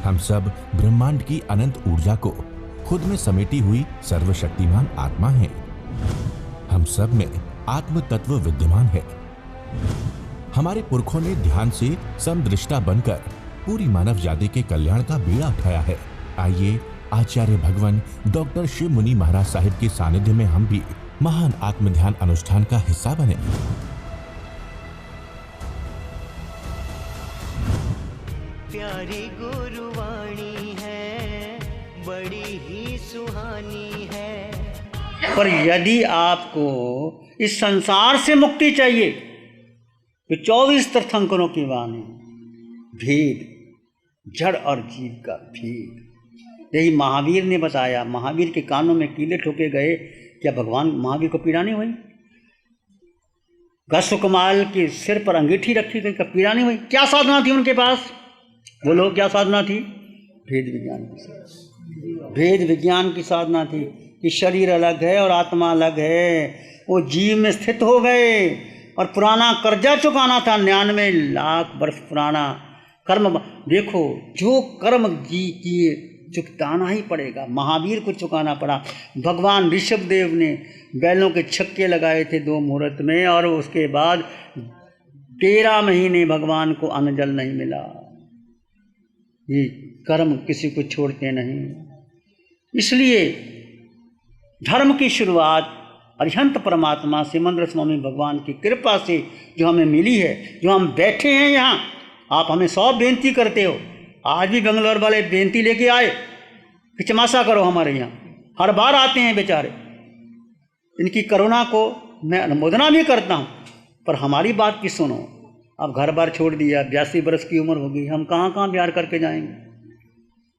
हम सब ब्रह्मांड की अनंत ऊर्जा को खुद में समेटी हुई सर्वशक्तिमान आत्मा हैं। हम सब में आत्म तत्व विद्यमान है। हमारे पुरखों ने ध्यान से समदृष्टा बनकर पूरी मानव जाति के कल्याण का बीड़ा उठाया है। आइए आचार्य भगवान डॉक्टर शिव मुनि महाराज साहिब के सानिध्य में हम भी महान आत्म ध्यान अनुष्ठान का हिस्सा बने। प्यारी गुरुवाणी है, बड़ी ही सुहानी है। पर यदि आपको इस संसार से मुक्ति चाहिए तो 24 तीर्थंकरों की वाणी, भेद, जड़ और जीव का भेद, यही महावीर ने बताया। महावीर के कानों में कीले ठोके गए, क्या भगवान महावीर को पीड़ा नहीं हुई? गस्वकमाल के सिर पर अंगीठी रखी गई, क्या पीड़ा नहीं हुई? क्या साधना थी उनके पास? बोलो, क्या साधना थी? भेद विज्ञान की साधना। भेद विज्ञान की साधना थी कि शरीर अलग है और आत्मा अलग है। वो जीव में स्थित हो गए और पुराना कर्जा चुकाना था, 99 लाख वर्ष पुराना कर्म। देखो, जो कर्म जी किए चुकाना ही पड़ेगा। महावीर को चुकाना पड़ा। भगवान ऋषभ देव ने बैलों के छक्के लगाए थे 2 मुहूर्त में, और उसके बाद 13 महीने भगवान को अन्न जल नहीं मिला। ये कर्म किसी को छोड़ते नहीं। इसलिए धर्म की शुरुआत अरिहंत परमात्मा सिमंद्र स्वामी भगवान की कृपा से जो हमें मिली है, जो हम बैठे हैं यहाँ। आप हमें 100 बेनती करते हो, आज भी बेंगलोर वाले बेनती लेके आए कि चमासा करो हमारे यहाँ। हर बार आते हैं बेचारे। इनकी करुणा को मैं अनुमोदना भी करता हूँ, पर हमारी बात की सुनो। अब घर बार छोड़ दिया, 82 वर्ष की उम्र होगी, हम कहाँ कहाँ प्यार करके जाएंगे?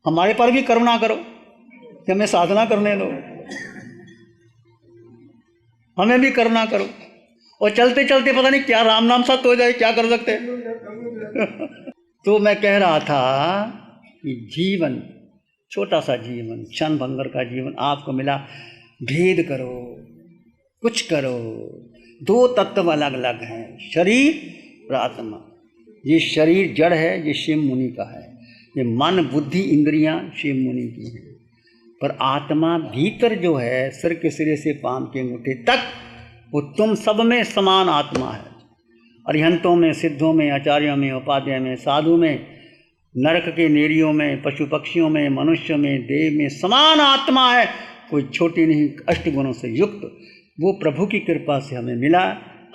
हमारे पर भी करुणा करो कि हमें साधना करने दो, हमें भी करुणा करो। और चलते चलते पता नहीं क्या राम नाम सत्य हो जाए, क्या कर सकते तो मैं कह रहा था कि जीवन, छोटा सा जीवन, क्षण भंगर का जीवन आपको मिला। भेद करो, कुछ करो। 2 तत्व अलग अलग हैं, शरीर और आत्मा। ये शरीर जड़ है, ये शिव मुनि का है। ये मन, बुद्धि, इंद्रियां शिव मुनि की हैं। पर आत्मा भीतर जो है, सिर के सिरे से पांव के अंगूठे तक, वो तुम सब में समान आत्मा है। अरिहंतों में, सिद्धों में, आचार्यों में, उपाध्याय में, साधु में, नरक के नेरियों में, पशु पक्षियों में, मनुष्य में, देव में समान आत्मा है। कोई छोटी नहीं, अष्टगुणों से युक्त। वो प्रभु की कृपा से हमें मिला।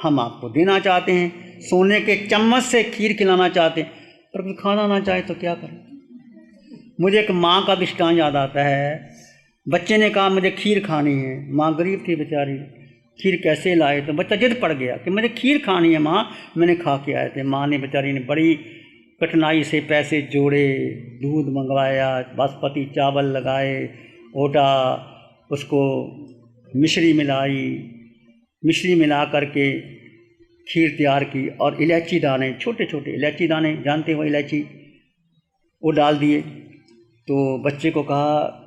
हम आपको देना चाहते हैं, सोने के चम्मच से खीर खिलाना चाहते हैं, पर कोई खाना ना चाहे तो क्या करें? मुझे एक माँ का दृष्टांत याद आता है। बच्चे ने कहा मुझे खीर खानी है। माँ गरीब थी बेचारी, खीर कैसे लाए? तो बच्चा जिद पड़ गया कि मुझे खीर खानी है माँ, मैंने खा के आए थे। माँ ने बेचारी ने बड़ी कठिनाई से पैसे जोड़े, दूध मंगवाया, बासमती चावल लगाए, ओटा, उसको मिश्री मिलाई, मिश्री मिला करके खीर तैयार की, और इलायची दाने, छोटे छोटे इलायची दाने, जानते हो इलायची, वो डाल दिए। तो बच्चे को कहा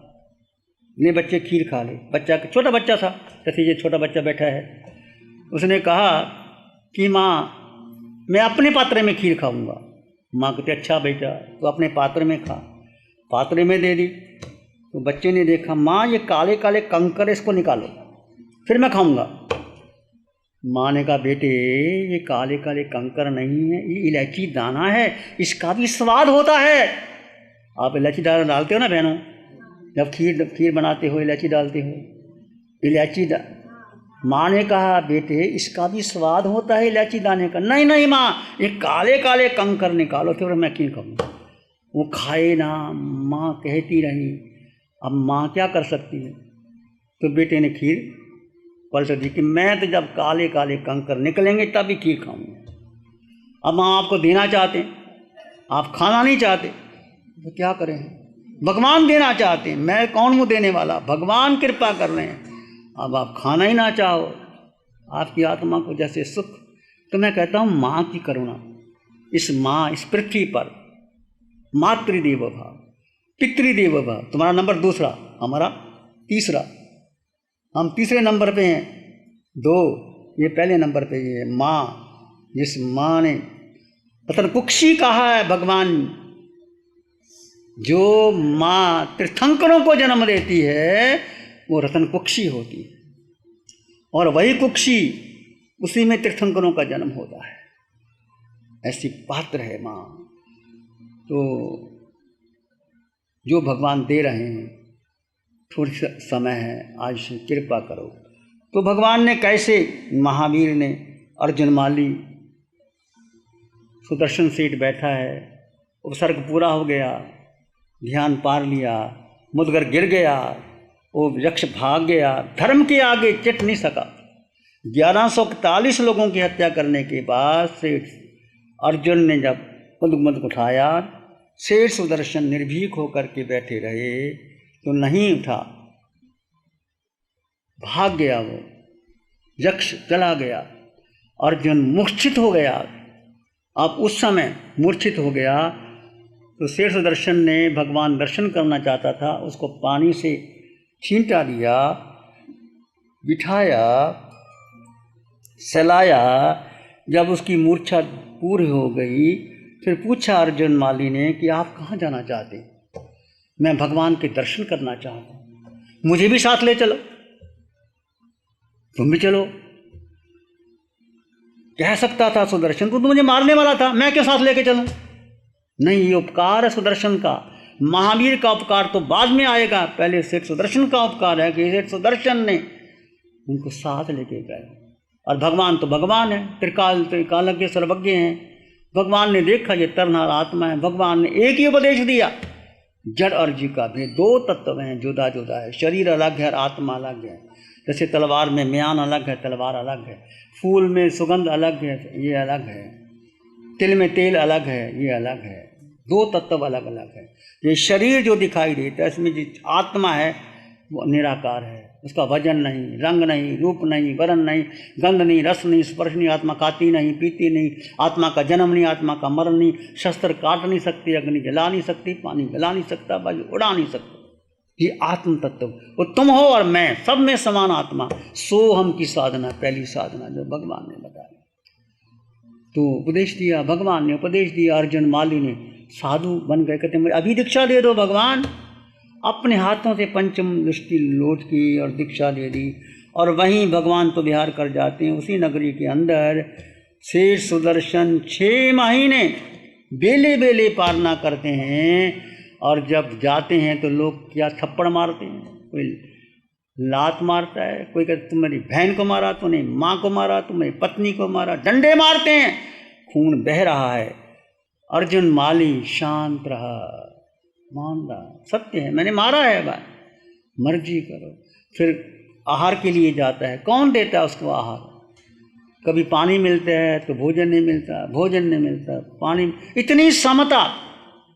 ने बच्चे खीर खा ले। बच्चा, छोटा बच्चा था, जैसे ये छोटा बच्चा बैठा है, उसने कहा कि माँ मैं अपने पात्र में खीर खाऊंगा। माँ कहती अच्छा बेटा, तो अपने पात्र में खा। पात्र में दे दी। तो बच्चे ने देखा, माँ ये काले काले कंकर, इसको निकालो, फिर मैं खाऊंगा। माँ ने कहा बेटे ये काले काले कंकर नहीं है, ये इलायची दाना है, इसका भी स्वाद होता है। आप इलायची दाना डालते हो ना बहनों, जब खीर बनाते हो इलायची डालते हो, माँ ने कहा बेटे इसका भी स्वाद होता है इलायची दाने का। नहीं नहीं माँ, ये काले काले कंकर निकालो, फिर मैं खीर खाऊंगा। वो खाए ना, माँ कहती रही। अब माँ क्या कर सकती है? तो बेटे ने खीर पलट दी कि मैं तो जब काले काले कंकर निकलेंगे तभी खीर खाऊंगा। अब माँ आपको देना चाहते हैं, आप खाना नहीं चाहते, तो क्या करें? भगवान देना चाहते हैं, मैं कौन हूँ देने वाला? भगवान कृपा कर रहे हैं। अब आप खाना ही ना चाहो, आपकी आत्मा को जैसे सुख। तो मैं कहता हूँ माँ की करुणा, इस माँ, इस पृथ्वी पर मातृदेव भाव, पितृदेव भाव। तुम्हारा नंबर दूसरा, हमारा तीसरा। हम तीसरे नंबर पे हैं, 2 ये पहले नंबर पे ये माँ। जिस माँ ने पतन कुक्षी कहा है भगवान जो माँ तीर्थंकरों को जन्म देती है वो रतन कुक्षी होती है, और वही कुक्षी उसी में तीर्थंकरों का जन्म होता है। ऐसी पात्र है माँ। तो जो भगवान दे रहे हैं, थोड़ी समय है, आज से कृपा करो। तो भगवान ने कैसे, महावीर ने, अर्जुन माली, सुदर्शन सेठ बैठा है, उपसर्ग पूरा हो गया, ध्यान पार लिया, मुदगर गिर गया, वो यक्ष भाग गया, धर्म के आगे चिट नहीं सका। 1141 लोगों की हत्या करने के बाद सेठ अर्जुन ने जब मुदगमद उठाया, सेठ सुदर्शन निर्भीक होकर के बैठे रहे तो नहीं उठा, भाग गया, वो यक्ष चला गया, अर्जुन मूर्छित हो गया। अब उस समय मूर्छित हो गया तो सेठ सुदर्शन ने, भगवान दर्शन करना चाहता था, उसको पानी से छींटा दिया, बिठाया, सहलाया। जब उसकी मूर्छा पूरी हो गई फिर पूछा अर्जुन माली ने कि आप कहाँ जाना चाहते? मैं भगवान के दर्शन करना चाहता हूँ, मुझे भी साथ ले चलो, तुम भी चलो। कह सकता था सुदर्शन, तो मुझे मारने वाला था, मैं क्यों साथ लेके चलूं? नहीं, ये उपकार है सुदर्शन का। महावीर का उपकार तो बाद में आएगा, पहले सेठ सुदर्शन का उपकार है कि सेठ सुदर्शन ने उनको साथ लेके गए। और भगवान तो भगवान है, त्रिकालज्ञ सर्वज्ञ हैं। भगवान ने देखा ये तरनहार आत्मा है, भगवान ने एक ही उपदेश दिया, जड़ और जीव का भेद, दो तत्व हैं, जुदा जुदा है, शरीर अलग है और आत्मा अलग है। जैसे तलवार में म्यान अलग है, तलवार अलग है, फूल में सुगंध अलग है, ये अलग है, तिल में तेल अलग है, ये अलग है, दो तत्व अलग अलग है। ये शरीर जो दिखाई देता है, इसमें जो आत्मा है वो निराकार है, उसका वजन नहीं, रंग नहीं, रूप नहीं, वर्ण नहीं, गंध नहीं, रस नहीं, स्पर्श नहीं, आत्मा खाती नहीं, पीती नहीं, आत्मा का जन्म नहीं, आत्मा का मरण नहीं, शस्त्र काट नहीं सकती, अग्नि जला नहीं सकती, पानी गला नहीं सकता, वायु उड़ा नहीं सकता। ये आत्म तत्व, वो तुम हो और मैं, सब में समान आत्मा। सोहम की साधना, पहली साधना जो भगवान ने बताई। तो उपदेश दिया, भगवान ने उपदेश दिया, अर्जुन माली ने साधु बन गए। कहते मुझे अभी दीक्षा दे दो भगवान। अपने हाथों से पंचम दृष्टि लौट की और दीक्षा दे दी, और वहीं भगवान तो विहार कर जाते हैं। उसी नगरी के अंदर शेष सुदर्शन 6 महीने बेले बेले पालना करते हैं, और जब जाते हैं तो लोग क्या थप्पड़ मारते हैं, कोई लात मारता है, कोई कहता तुम्हारी बहन को मारा, तूने माँ को मारा, तुम्हारी पत्नी को मारा, डंडे मारते हैं, खून बह रहा है। अर्जुन माली शांत रहा, मान रहा, सत्य है, मैंने मारा है, भाई मर्जी करो। फिर आहार के लिए जाता है, कौन देता है उसको आहार? कभी पानी मिलता है तो भोजन नहीं मिलता, भोजन नहीं मिलता, पानी। इतनी समता,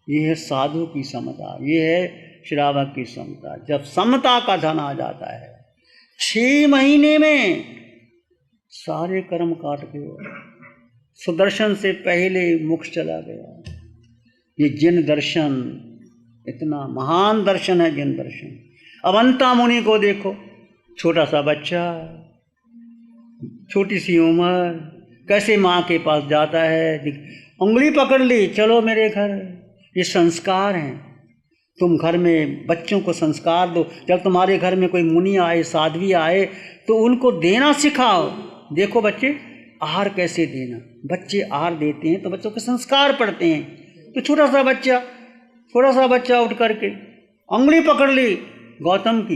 ये है साधु की समता, ये है श्रावक की समता। जब समता का धन आ जाता है, 6 महीने में सारे कर्म काट के सुदर्शन से पहले मोक्ष चला गया। ये जिन दर्शन, इतना महान दर्शन है जिन दर्शन। अवंता मुनि को देखो, छोटा सा बच्चा, छोटी सी उम्र, कैसे माँ के पास जाता है, उंगली पकड़ ली, चलो मेरे घर। ये संस्कार हैं। तुम घर में बच्चों को संस्कार दो। जब तुम्हारे घर में कोई मुनि आए, साध्वी आए, तो उनको देना सिखाओ। देखो बच्चे, आहार कैसे देना, बच्चे आहार देते हैं तो बच्चों के संस्कार पड़ते हैं। तो छोटा सा बच्चा उठ करके उंगली पकड़ ली गौतम की,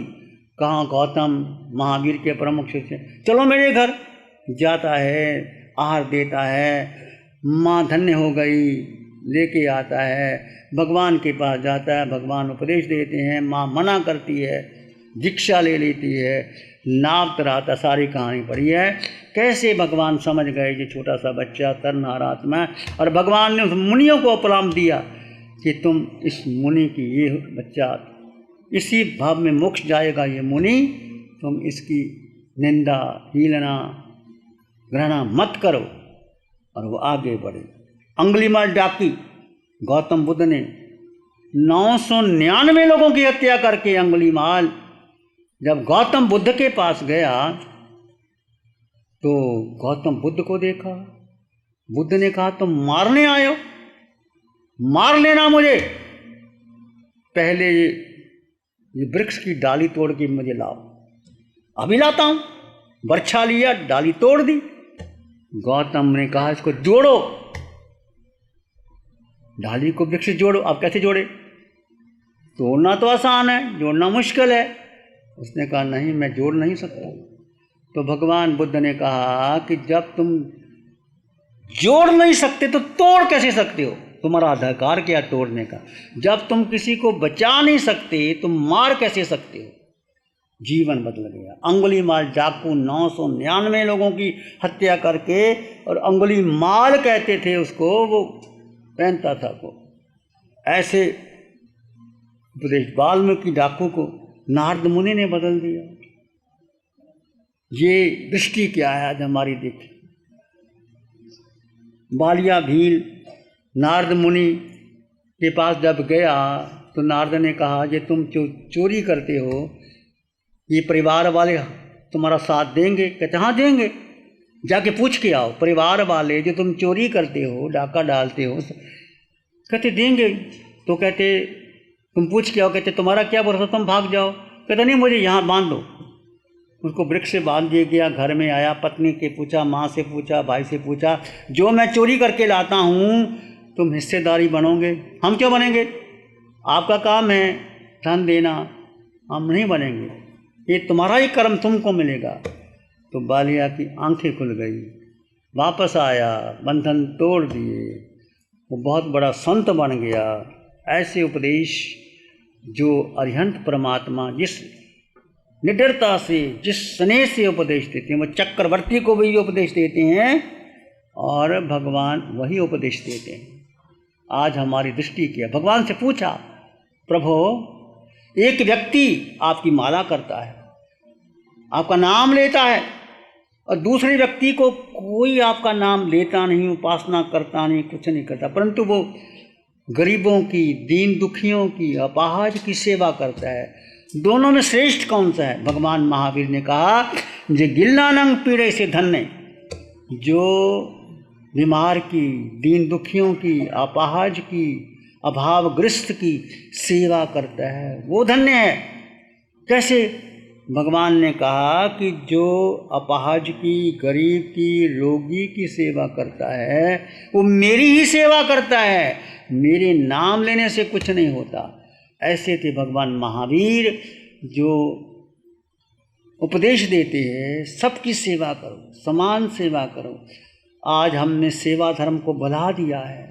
कहाँ गौतम महावीर के प्रमुख शिष्य, चलो मेरे घर। जाता है, आहार देता है, माँ धन्य हो गई, लेके आता है, भगवान के पास जाता है, भगवान उपदेश देते हैं, माँ मना करती है, दीक्षा ले लेती है, नाव तराता। सारी कहानी पढ़ी है, कैसे भगवान समझ गए कि छोटा सा बच्चा तरनहार आत्मा है, और भगवान ने उस मुनियों को उपराम दिया कि तुम इस मुनि की, ये बच्चा इसी भाव में मोक्ष जाएगा, ये मुनि, तुम इसकी निंदा, हीलना, घृणा मत करो। और वो आगे बढ़े। अंगुलीमाल डाकी गौतम बुद्ध ने 999 लोगों की हत्या करके, अंगुलीमाल जब गौतम बुद्ध के पास गया तो गौतम बुद्ध को देखा। बुद्ध ने कहा तुम मारने आए हो, मार लेना मुझे। पहले ये वृक्ष की डाली तोड़ के मुझे लाओ। अभी लाता हूँ। बर्छा लिया, डाली तोड़ दी। गौतम ने कहा इसको जोड़ो, डाली को वृक्ष जोड़ो। आप कैसे जोड़े? तोड़ना तो आसान है, जोड़ना मुश्किल है। उसने कहा नहीं, मैं जोड़ नहीं सकता। तो भगवान बुद्ध ने कहा कि जब तुम जोड़ नहीं सकते तो तोड़ कैसे सकते हो? तुम्हारा अधिकार क्या तोड़ने का? जब तुम किसी को बचा नहीं सकते तुम मार कैसे सकते हो? जीवन बदल गया। अंगुलीमाल डाकू 999 लोगों की हत्या करके, और अंगुलीमाल कहते थे उसको, वो पहनता था को। ऐसे उपदेश वाल्मीकि डाकू को नारद मुनि ने बदल दिया। ये दृष्टि क्या है आज हमारी? देखी बालिया भील नारद मुनि के पास जब गया तो नारद ने कहा ये तुम जो चोरी करते हो, ये परिवार वाले तुम्हारा साथ देंगे? कहते हाँ देंगे, जाके पूछ के आओ। परिवार वाले जो तुम चोरी करते हो, डाका डालते हो, कहते देंगे। तो कहते तुम पूछ के आओ। कहते तुम्हारा क्या भरोसा, तुम भाग जाओ। कहते नहीं, मुझे यहाँ बांध दो। उसको वृक्ष से बांध दिया गया। घर में आया, पत्नी के पूछा, माँ से पूछा, भाई से पूछा, जो मैं चोरी करके लाता हूँ तुम हिस्सेदारी बनोगे? हम क्यों बनेंगे? आपका काम है धन देना, हम नहीं बनेंगे, ये तुम्हारा ही कर्म तुमको मिलेगा। तो बालिया की आंखें खुल गई, वापस आया, बंधन तोड़ दिए, वो बहुत बड़ा संत बन गया। ऐसे उपदेश जो अरिहंत परमात्मा जिस निडरता से, जिस स्नेह से उपदेश देते हैं, वो चक्रवर्ती को भी उपदेश देते हैं और भगवान वही उपदेश देते हैं। आज हमारी दृष्टि क्या? भगवान से पूछा, प्रभु एक व्यक्ति आपकी माला करता है, आपका नाम लेता है, और दूसरे व्यक्ति को कोई आपका नाम लेता नहीं, उपासना करता नहीं, कुछ नहीं करता, परंतु वो गरीबों की, दीन दुखियों की, अपाहज की सेवा करता है। दोनों में श्रेष्ठ कौन सा है? भगवान महावीर ने कहा जे गिल्लानंग पीड़े से धन्य, जो बीमार की, दीन दुखियों की, अपाहज की, अभावग्रस्त की सेवा करता है वो धन्य है। कैसे? भगवान ने कहा कि जो अपाहज की, गरीब की, रोगी की सेवा करता है वो मेरी ही सेवा करता है, मेरे नाम लेने से कुछ नहीं होता। ऐसे थे भगवान महावीर जो उपदेश देते हैं सबकी सेवा करो, समान सेवा करो। आज हमने सेवा धर्म को बढ़ा दिया है।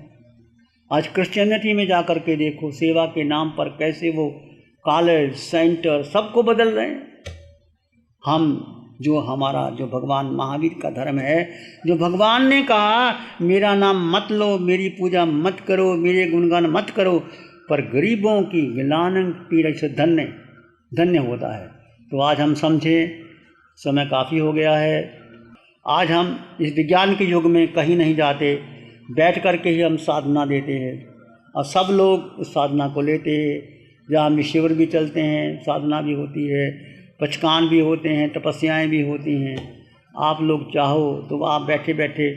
आज क्रिश्चियनिटी में जाकर के देखो, सेवा के नाम पर कैसे वो कॉलेज, सेंटर सबको बदल रहे हैं। हम जो हमारा जो भगवान महावीर का धर्म है, जो भगवान ने कहा मेरा नाम मत लो, मेरी पूजा मत करो, मेरे गुणगान मत करो, पर गरीबों की गिलानंग पीड़ा से धन्य धन्य होता है। तो आज हम समझे, समय काफ़ी हो गया है। आज हम इस विज्ञान के युग में कहीं नहीं जाते, बैठ कर के ही हम साधना देते हैं, और सब लोग उस साधना को लेते हैं। जहाँ हम शिविर भी चलते हैं, साधना भी होती है, पचकान भी होते हैं, तपस्याएं भी होती हैं। आप लोग चाहो तो आप बैठे बैठे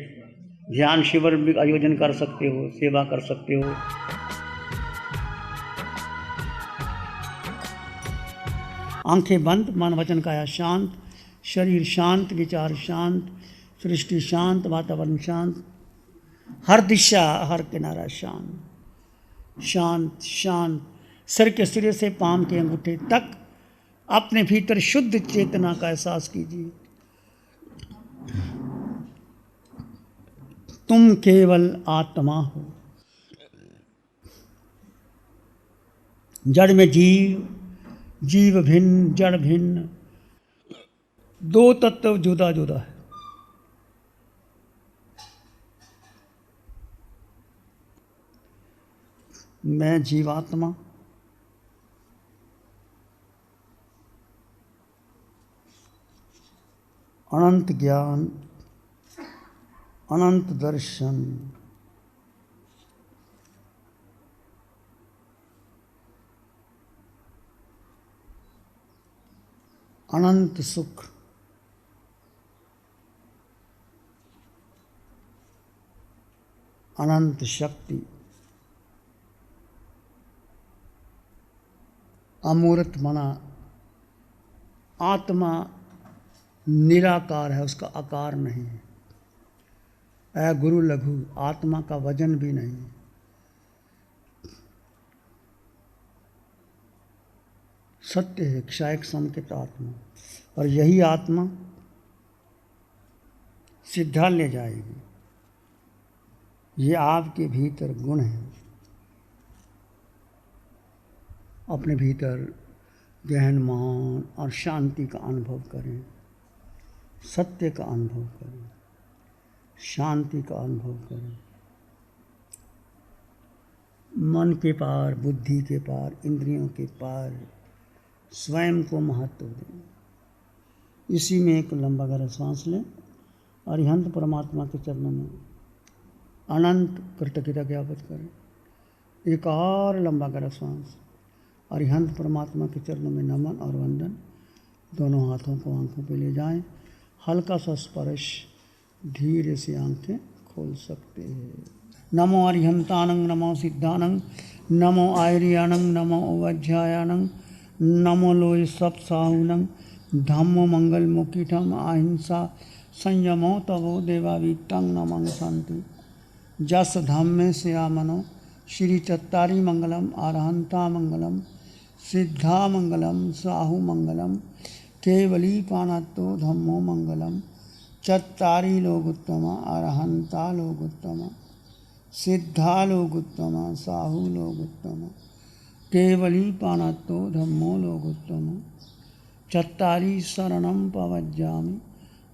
ध्यान शिविर भी आयोजन कर सकते हो, सेवा कर सकते हो। आंखें बंद, मन वचन काया शांत, शरीर शांत, विचार शांत, सृष्टि शांत, वातावरण शांत, हर दिशा हर किनारा शांत शांत शांत। सिर के सिरे से पांव के अंगूठे तक अपने भीतर शुद्ध चेतना का एहसास कीजिए। तुम केवल आत्मा हो। जड़ में जीव, जीव भिन्न, जड़ भिन्न, दो तत्व जुदा जुदा है। मैं जीवात्मा, अनंत ज्ञान, अनंत दर्शन, अनंत सुख, अनंत शक्ति, अमूर्त मना आत्मा निराकार है, उसका आकार नहीं है। ऐ गुरु लघु, आत्मा का वजन भी नहीं है। सत्य है, क्षायक संकेत आत्मा, और यही आत्मा सिद्धा ले जाएगी। ये आपके भीतर गुण है। अपने भीतर गहन मान और शांति का अनुभव करें, सत्य का अनुभव करें, शांति का अनुभव करें। मन के पार, बुद्धि के पार, इंद्रियों के पार स्वयं को महत्व दें। इसी में एक लंबा गहरा सांस लें। अरिहंत परमात्मा के चरणों में अनंत कृतज्ञता ज्ञापित करें। एक और लंबा गहरा सांस। अरिहंत परमात्मा के चरणों में नमन और वंदन। दोनों हाथों को आंखों पे ले जाएं। हल्का सा स्पर्श, धीरे से आंखें खोल सकते हैं। नमो अरिहंतानंग, नमो सिद्धानंग, नमो आयर्यानंग, नमो वज्रायानंग, नमो लोय सप्साहुनंग, धम्मो मंगल मुकीठम, अहिंसा संयमो तवो देवावीतंग नमं शांति। जस धम्मे श्यामनो श्री चत्तारी मंगलम, अरहंता मंगलम, सिद्धा मंगलम, साहु मंगलम, केवली पाणत्तो धम्मो मंगलम। चत्तारी लोगोत्तमा, अरहंता लोगोत्तमा, सिद्धा लोगोत्तमा, साहु लोगोत्तमा, केवली पाणत्तो धम्मो लोगोत्तमा। चत्तारी शरणं पवज्जामि,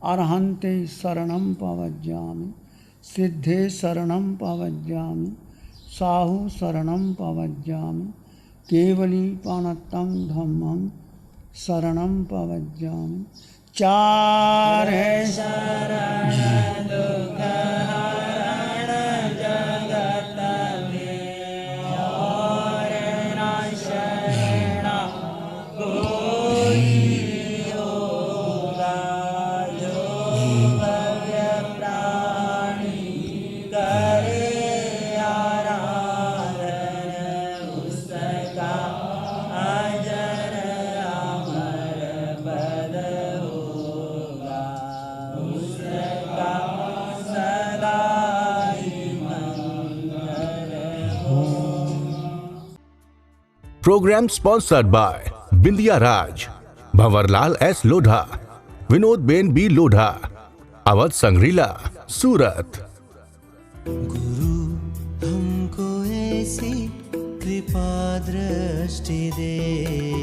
अरहन्ते शरणं पवज्जामि, सिद्धे शरणं पवज्जामि, साहु शरणं पवज्जामि, केवली पाणत्तं धम्मं शरणं पवज्जामि। चार है शरण दुख हरण जगत में, और न शरण कोई होगा। जो भव्य प्राणी करे आराधन, उसका अजर अमर पद होगा, उसका सदा ही मंगल हो। Program sponsored by Bindiya Raj, Bhanwarlal S Lodha, Vinod Ben B Lodha, Awadh Shangrila, Surat. गुरु हमको ऐसी कृपा दृष्टि दे,